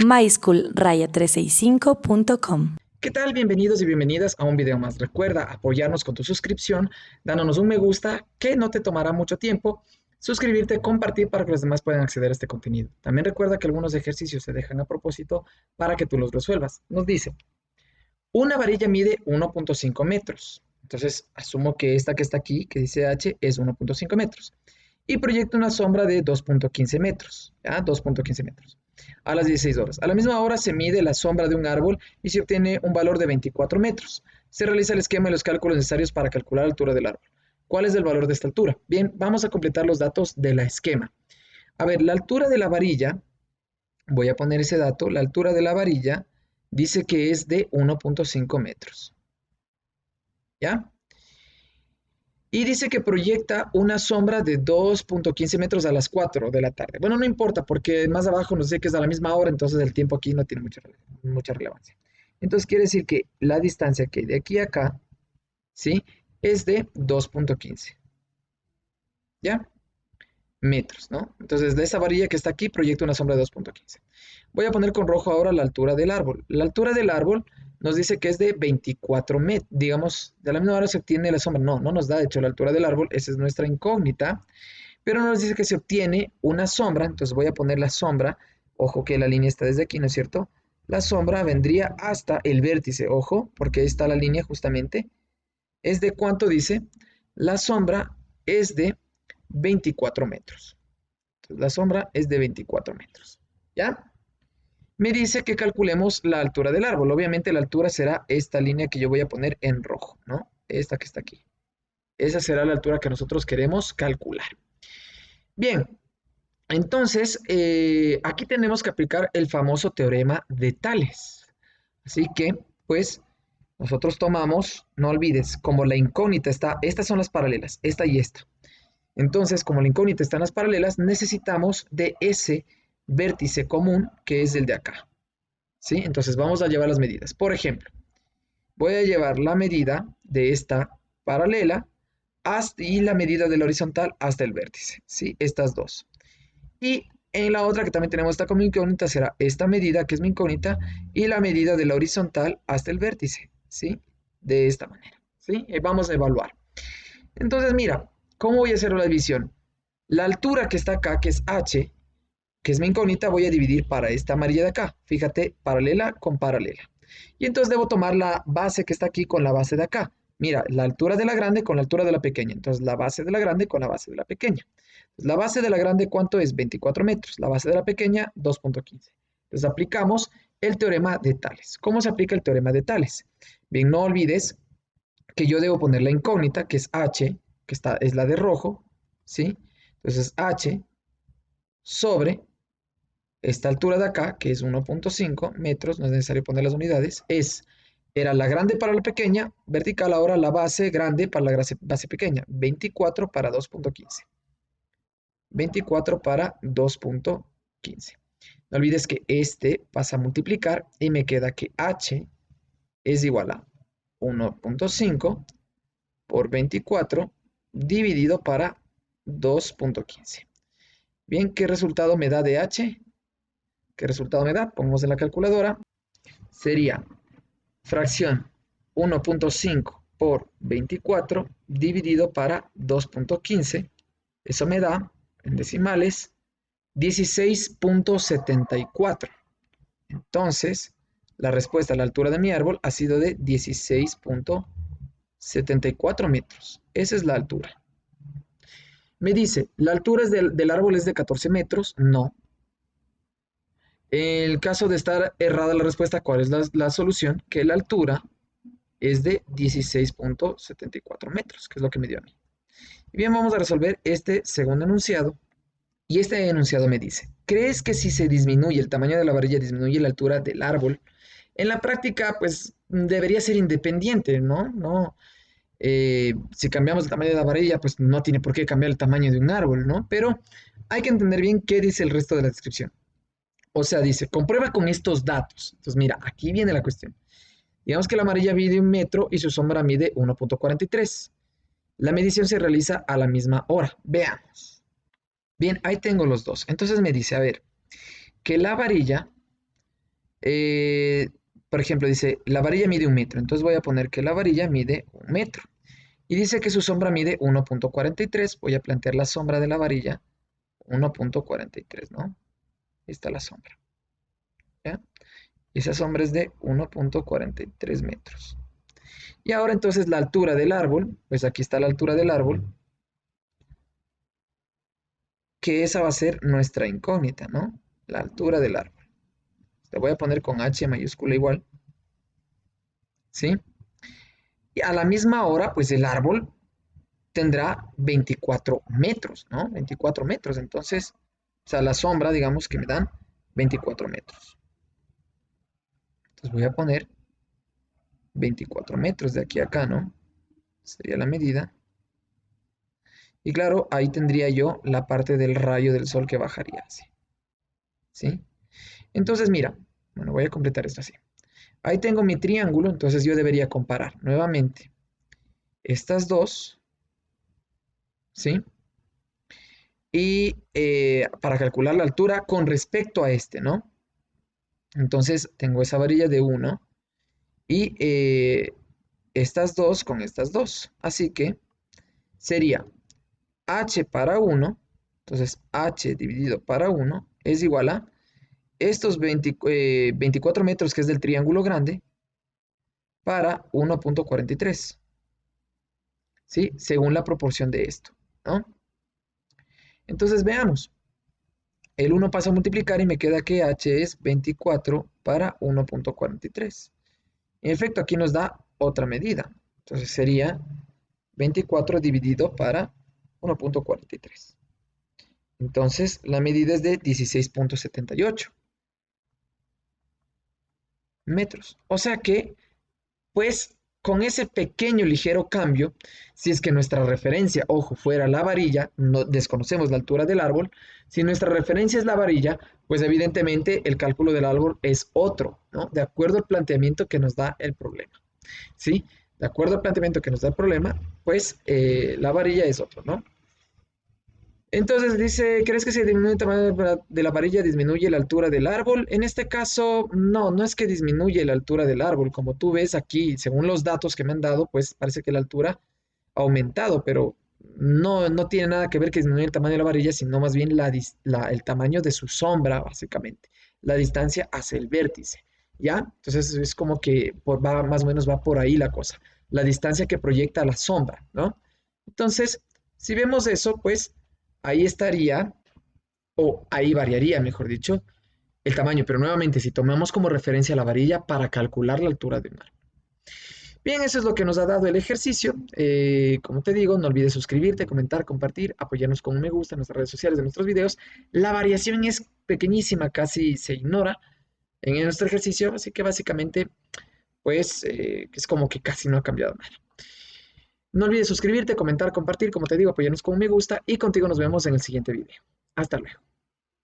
myschool-365.com. ¿Qué tal? Bienvenidos y bienvenidas a un video más. Recuerda apoyarnos con tu suscripción, dándonos un me gusta que no te tomará mucho tiempo, suscribirte, compartir para que los demás puedan acceder a este contenido. También recuerda que algunos ejercicios se dejan a propósito para que tú los resuelvas. Nos dice, una varilla mide 1.5 metros. Entonces, asumo que esta que está aquí, que dice H, es 1.5 metros. Y proyecta una sombra de 2.15 metros. ¿Ya? 2.15 metros. A las 16 horas. A la misma hora se mide la sombra de un árbol y se obtiene un valor de 24 metros. Se realiza el esquema y los cálculos necesarios para calcular la altura del árbol. ¿Cuál es el valor de esta altura? Bien, vamos a completar los datos de la esquema. A ver, la altura de la varilla, voy a poner ese dato, la altura de la varilla dice que es de 1.5 metros. ¿Ya? Y dice que proyecta una sombra de 2.15 metros a las 4 de la tarde. Bueno, no importa, porque más abajo nos dice que es a la misma hora, entonces el tiempo aquí no tiene mucha relevancia. Entonces quiere decir que la distancia que hay de aquí a acá, ¿sí? Es de 2.15. ¿Ya? Metros, ¿no? Entonces de esa varilla que está aquí proyecta una sombra de 2.15. Voy a poner con rojo ahora la altura del árbol. La altura del árbol nos dice que es de 24 metros. Digamos, de la misma hora se obtiene la sombra. No, no nos da, de hecho, la altura del árbol. Esa es nuestra incógnita. Pero nos dice que se obtiene una sombra. Entonces voy a poner la sombra. Ojo que la línea está desde aquí, ¿no es cierto? La sombra vendría hasta el vértice. Ojo, porque ahí está la línea justamente. ¿Es de cuánto dice? La sombra es de 24 metros. Entonces, la sombra es de 24 metros. ¿Ya? Me dice que calculemos la altura del árbol. Obviamente la altura será esta línea que yo voy a poner en rojo, ¿no? Esta que está aquí. Esa será la altura que nosotros queremos calcular. Bien, entonces aquí tenemos que aplicar el famoso teorema de Tales. Así que, pues, nosotros tomamos, no olvides, como la incógnita está, estas son las paralelas, esta y esta. Entonces, como la incógnita está en las paralelas, necesitamos de ese vértice común que es el de acá. ¿Sí? Entonces vamos a llevar las medidas. Por ejemplo, voy a llevar la medida de esta paralela y la medida de la horizontal hasta el vértice. ¿Sí? Estas dos. Y en la otra que también tenemos esta como incógnita será esta medida que es mi incógnita y la medida de la horizontal hasta el vértice. ¿Sí? De esta manera. ¿Sí? Vamos a evaluar. Entonces mira, ¿cómo voy a hacer la división? La altura que está acá, que es h, que es mi incógnita, voy a dividir para esta amarilla de acá. Fíjate, paralela con paralela. Y entonces debo tomar la base que está aquí con la base de acá. Mira, la altura de la grande con la altura de la pequeña. Entonces la base de la grande con la base de la pequeña. Entonces, la base de la grande, ¿cuánto es? 24 metros. La base de la pequeña, 2.15. Entonces aplicamos el teorema de Tales. ¿Cómo se aplica el teorema de Tales? Bien, no olvides que yo debo poner la incógnita, que es h, que es la de rojo, ¿sí? Entonces h sobre esta altura de acá, que es 1.5 metros, no es necesario poner las unidades, era la grande para la pequeña, vertical ahora la base grande para la base pequeña, 24 para 2.15. 24 para 2.15. No olvides que este pasa a multiplicar y me queda que h es igual a 1.5 por 24 dividido para 2.15. Bien, ¿qué resultado me da de h? ¿Qué resultado me da? Pongamos en la calculadora. Sería fracción 1.5 por 24 dividido para 2.15. Eso me da, en decimales, 16.74. Entonces, la respuesta a la altura de mi árbol ha sido de 16.74 metros. Esa es la altura. Me dice, ¿la altura del árbol es de 14 metros? No. En el caso de estar errada la respuesta, ¿cuál es la solución? Que la altura es de 16.74 metros, que es lo que me dio a mí. Y bien, vamos a resolver este segundo enunciado. Y este enunciado me dice, ¿crees que si se disminuye el tamaño de la varilla, disminuye la altura del árbol? En la práctica, pues debería ser independiente, ¿no? No, si cambiamos el tamaño de la varilla, pues no tiene por qué cambiar el tamaño de un árbol, ¿no? Pero hay que entender bien qué dice el resto de la descripción. O sea, dice, comprueba con estos datos. Entonces, mira, aquí viene la cuestión. Digamos que la amarilla mide 1 metro y su sombra mide 1.43. La medición se realiza a la misma hora. Veamos. Bien, ahí tengo los dos. Entonces me dice, a ver, que la varilla eh, por ejemplo, dice, la varilla mide 1 metro. Entonces voy a poner que la varilla mide 1 metro. Y dice que su sombra mide 1,43. Voy a plantear la sombra de la varilla 1,43, ¿no? Ahí está la sombra. ¿Ya? Y esa sombra es de 1,43 metros. Y ahora entonces la altura del árbol, pues aquí está la altura del árbol, que esa va a ser nuestra incógnita, ¿no? La altura del árbol. La voy a poner con H mayúscula igual, ¿sí? Y a la misma hora, pues el árbol tendrá 24 metros, ¿no? 24 metros. Entonces, o sea, la sombra, digamos que me dan 24 metros. Entonces voy a poner 24 metros de aquí a acá, ¿no? Sería la medida. Y claro, ahí tendría yo la parte del rayo del sol que bajaría así, ¿sí? Entonces, mira, bueno, voy a completar esto así. Ahí tengo mi triángulo, entonces yo debería comparar nuevamente estas dos, ¿sí? Y para calcular la altura con respecto a este, ¿no? Entonces tengo esa varilla de 1 y estas dos con estas dos. Así que sería h para 1, entonces h dividido para 1 es igual a estos 24 metros que es del triángulo grande para 1,43, ¿sí? Según la proporción de esto, ¿no? Entonces veamos. El 1 pasa a multiplicar y me queda que h es 24 para 1,43. En efecto, aquí nos da otra medida. Entonces sería 24 dividido para 1,43. Entonces la medida es de 16,78 metros. O sea que, pues, con ese pequeño ligero cambio, si es que nuestra referencia, ojo, fuera la varilla, no desconocemos la altura del árbol, si nuestra referencia es la varilla, pues evidentemente el cálculo del árbol es otro, ¿no? De acuerdo al planteamiento que nos da el problema, ¿sí? De acuerdo al planteamiento que nos da el problema, pues la varilla es otro, ¿no? Entonces dice, ¿crees que si disminuye el tamaño de la varilla disminuye la altura del árbol? En este caso, no, no es que disminuye la altura del árbol. Como tú ves aquí, según los datos que me han dado, pues parece que la altura ha aumentado, pero no tiene nada que ver que disminuya el tamaño de la varilla, sino más bien el tamaño de su sombra, básicamente. La distancia hacia el vértice, ¿ya? Entonces es como que más o menos va por ahí la cosa. La distancia que proyecta la sombra, ¿no? Entonces, si vemos eso, pues ahí estaría, o ahí variaría, mejor dicho, el tamaño. Pero nuevamente, si tomamos como referencia la varilla para calcular la altura de un árbol. Bien, eso es lo que nos ha dado el ejercicio. Como te digo, no olvides suscribirte, comentar, compartir, apoyarnos con un me gusta en nuestras redes sociales de nuestros videos. La variación es pequeñísima, casi se ignora en nuestro ejercicio, así que básicamente, pues, es como que casi no ha cambiado nada. No olvides suscribirte, comentar, compartir, como te digo, apoyarnos con un me gusta y contigo nos vemos en el siguiente video. Hasta luego.